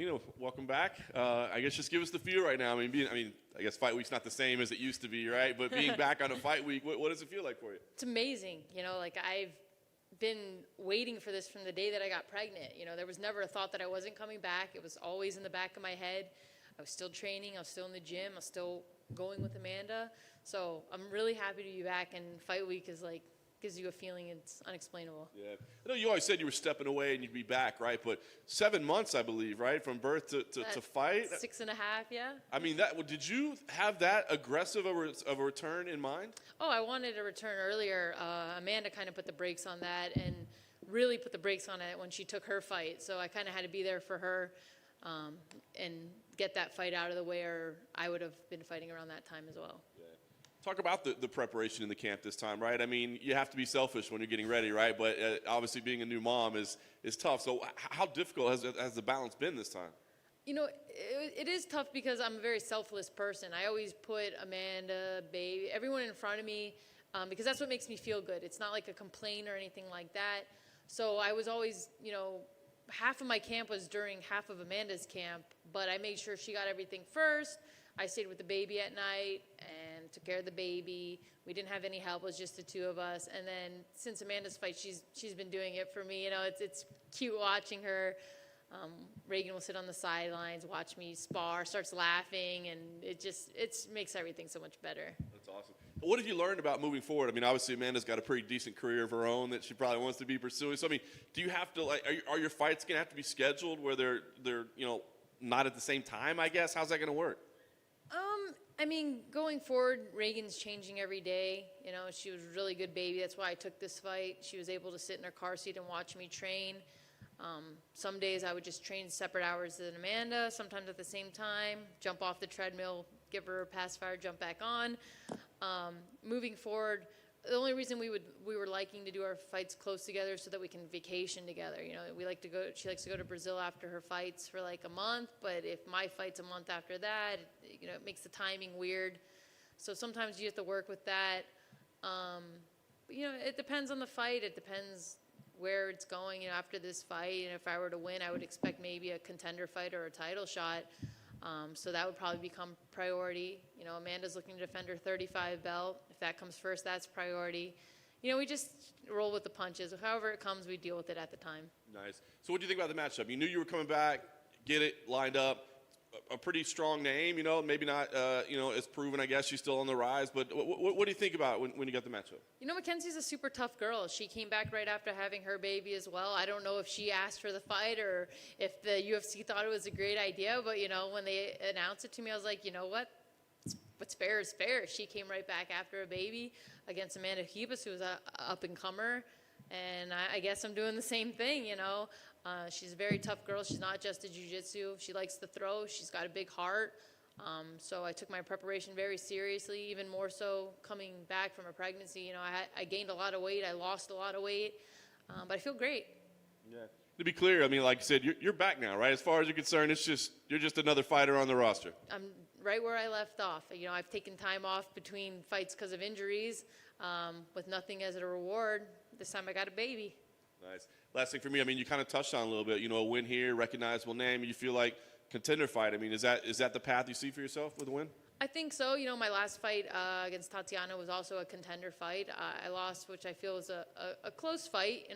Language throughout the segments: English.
Nina, welcome back. I guess just give us the feel right now. I guess fight week's not the same as it used to be, right? But being back on a fight week, what does it feel like for you? It's amazing. I've been waiting for this from the day that I got pregnant. There was never a thought that I wasn't coming back. It was always in the back of my head. I was still training. I was still in the gym. I was still going with Amanda. So I'm really happy to be back. And fight week is gives you a feeling it's unexplainable. Yeah. I know you always said you were stepping away and you'd be back, right? But 7 months, I believe, right? From birth to fight? 6.5, yeah. Did you have that aggressive of a return in mind? Oh, I wanted a return earlier. Amanda kind of put the brakes on that and really put the brakes on it when she took her fight. So I kind of had to be there for her and get that fight out of the way, or I would have been fighting around that time as well. Yeah. Talk about the preparation in the camp this time, right? You have to be selfish when you're getting ready, right? But obviously being a new mom is tough. So how difficult has the balance been this time? It is tough because I'm a very selfless person. I always put Amanda, baby, everyone in front of me because that's what makes me feel good. It's not like a complaint or anything like that. So I was always, half of my camp was during half of Amanda's camp, but I made sure she got everything first. I stayed with the baby at night and took care of the baby. We didn't have any help. It was just the two of us. And then since Amanda's fight, she's been doing it for me. It's cute watching her. Reagan will sit on the sidelines, watch me spar, starts laughing, and it makes everything so much better. That's awesome. What have you learned about moving forward? Obviously Amanda's got a pretty decent career of her own that she probably wants to be pursuing. So, do you have to are your fights going to have to be scheduled where they're not at the same time, I guess? How's that going to work? Going forward, Reagan's changing every day. She was a really good baby. That's why I took this fight. She was able to sit in her car seat and watch me train. Some days I would just train separate hours than Amanda, sometimes at the same time, jump off the treadmill, give her a pass fire, jump back on. Moving forward, the only reason we were liking to do our fights close together is so that we can vacation together. She likes to go to Brazil after her fights for like a month, but if my fight's a month after that, it makes the timing weird. So sometimes you have to work with that. It depends on the fight. It depends where it's going. After this fight, and if I were to win, I would expect maybe a contender fight or a title shot. So that would probably become priority. Amanda's looking to defend her 35 belt. If that comes first, that's priority. We just roll with the punches. However it comes, we deal with it at the time. Nice. So what do you think about the matchup? You knew you were coming back, get it lined up. A pretty strong name, maybe not, as proven, I guess. She's still on the rise. But what do you think about when you got the matchup? Mackenzie's a super tough girl. She came back right after having her baby as well. I don't know if she asked for the fight or if the UFC thought it was a great idea. But, when they announced it to me, I was like, what? What's fair is fair. She came right back after a baby against Amanda Hebus, who was an up-and-comer. And I guess I'm doing the same thing, She's a very tough girl. She's not just a jiu-jitsu. She likes to throw. She's got a big heart. So I took my preparation very seriously, even more so coming back from a pregnancy. I gained a lot of weight. I lost a lot of weight. But I feel great. Yeah. To be clear, like you said, you're back now, right? As far as you're concerned, you're just another fighter on the roster. I'm right where I left off. I've taken time off between fights because of injuries with nothing as a reward. This time I got a baby. Nice. Last thing for me, you kind of touched on a little bit, a win here, recognizable name. You feel like contender fight. Is that the path you see for yourself with a win? I think so. My last fight against Tatiana was also a contender fight. I lost, which I feel was a close fight.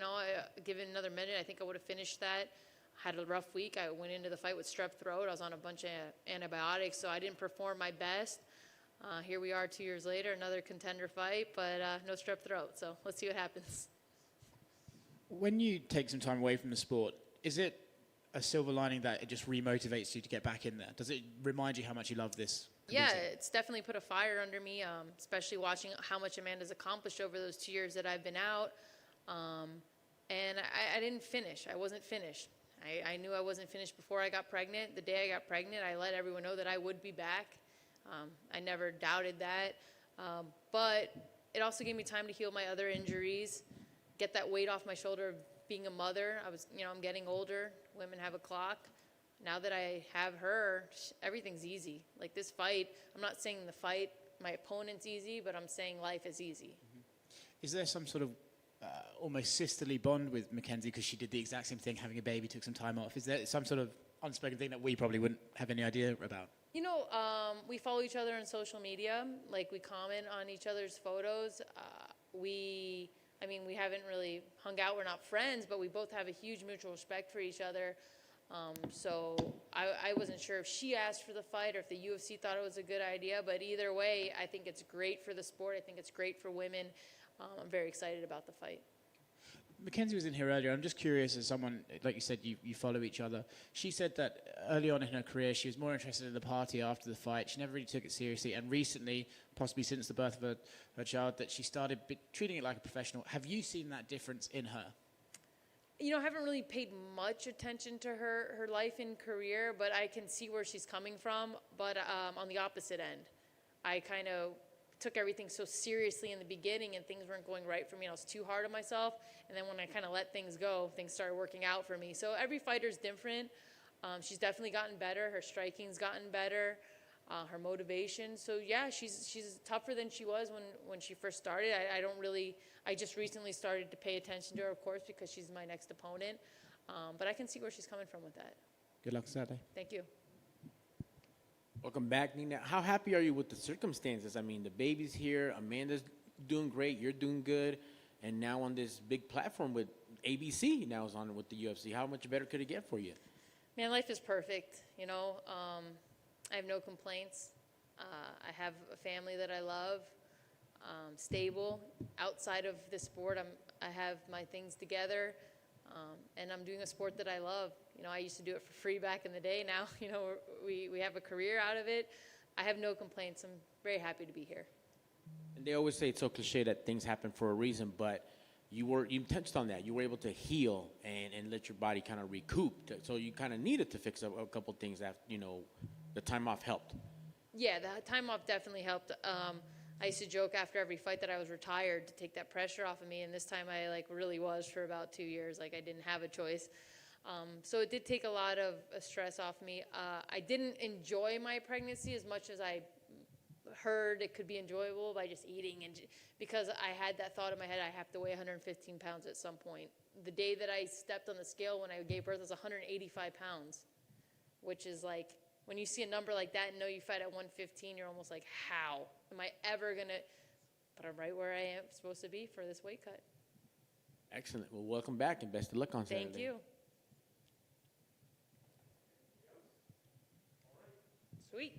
Given another minute, I think I would have finished that. Had a rough week. I went into the fight with strep throat. I was on a bunch of antibiotics, so I didn't perform my best. Here we are 2 years later, another contender fight, but no strep throat. So let's see what happens. When you take some time away from the sport, is it a silver lining that it just remotivates you to get back in there? Does it remind you how much you love this? Yeah, it's definitely put a fire under me, especially watching how much Amanda's accomplished over those 2 years that I've been out. And I didn't finish. I wasn't finished. I knew I wasn't finished before I got pregnant. The day I got pregnant, I let everyone know that I would be back. I never doubted that. But it also gave me time to heal my other injuries, get that weight off my shoulder of being a mother. I'm getting older. Women have a clock. Now that I have her, everything's easy. Like this fight, I'm not saying the fight, my opponent's easy, but I'm saying life is easy. Mm-hmm. Is there some sort of almost sisterly bond with Mackenzie because she did the exact same thing, having a baby, took some time off? Is there some sort of unspoken thing that we probably wouldn't have any idea about? You know, we follow each other on social media. Like, we comment on each other's photos. We haven't really hung out. We're not friends, but we both have a huge mutual respect for each other. So I wasn't sure if she asked for the fight or if the UFC thought it was a good idea. But either way, I think it's great for the sport. I think it's great for women. I'm very excited about the fight. Mackenzie was in here earlier. I'm just curious, as someone, like you said, you follow each other. She said that early on in her career, she was more interested in the party after the fight. She never really took it seriously. And recently, possibly since the birth of her child, that she started treating it like a professional. Have you seen that difference in her? You know, I haven't really paid much attention to her life and career, but I can see where she's coming from. But on the opposite end, I kind of took everything so seriously in the beginning, and things weren't going right for me, and I was too hard on myself. And then when I kind of let things go, things started working out for me. So every fighter's different. She's definitely gotten better. Her striking's gotten better. Her motivation. So yeah, she's tougher than she was when she first started. I just recently started to pay attention to her, of course, because she's my next opponent. But I can see where she's coming from with that. Good luck Saturday. Thank you. Welcome back, Nina. How happy are you with the circumstances? I mean, the baby's here, Amanda's doing great, you're doing good, and now on this big platform with ABC now is on with the UFC. How much better could it get for you? Man, life is perfect, you know. I have no complaints. I have a family that I love, stable. Outside of this sport, I have my things together, and I'm doing a sport that I love. You know, I used to do it for free back in the day. Now, you know, we have a career out of it. I have no complaints. I'm very happy to be here. And they always say it's so cliche that things happen for a reason, but you touched on that. You were able to heal and let your body kind of recoup. So you kind of needed to fix a couple things after, you know, the time off helped. Yeah, the time off definitely helped. I used to joke after every fight that I was retired to take that pressure off of me, and this time I really was for about 2 years. I didn't have a choice. So it did take a lot of stress off me. I didn't enjoy my pregnancy as much as I heard it could be enjoyable by just eating, and because I had that thought in my head, I have to weigh 115 pounds at some point. The day that I stepped on the scale when I gave birth was 185 pounds, which is like, when you see a number like that and know you fight at 115, you're almost like, how am I ever going to, but I'm right where I am supposed to be for this weight cut. Excellent. Well, welcome back and best of luck on Saturday. Thank you. Sweet.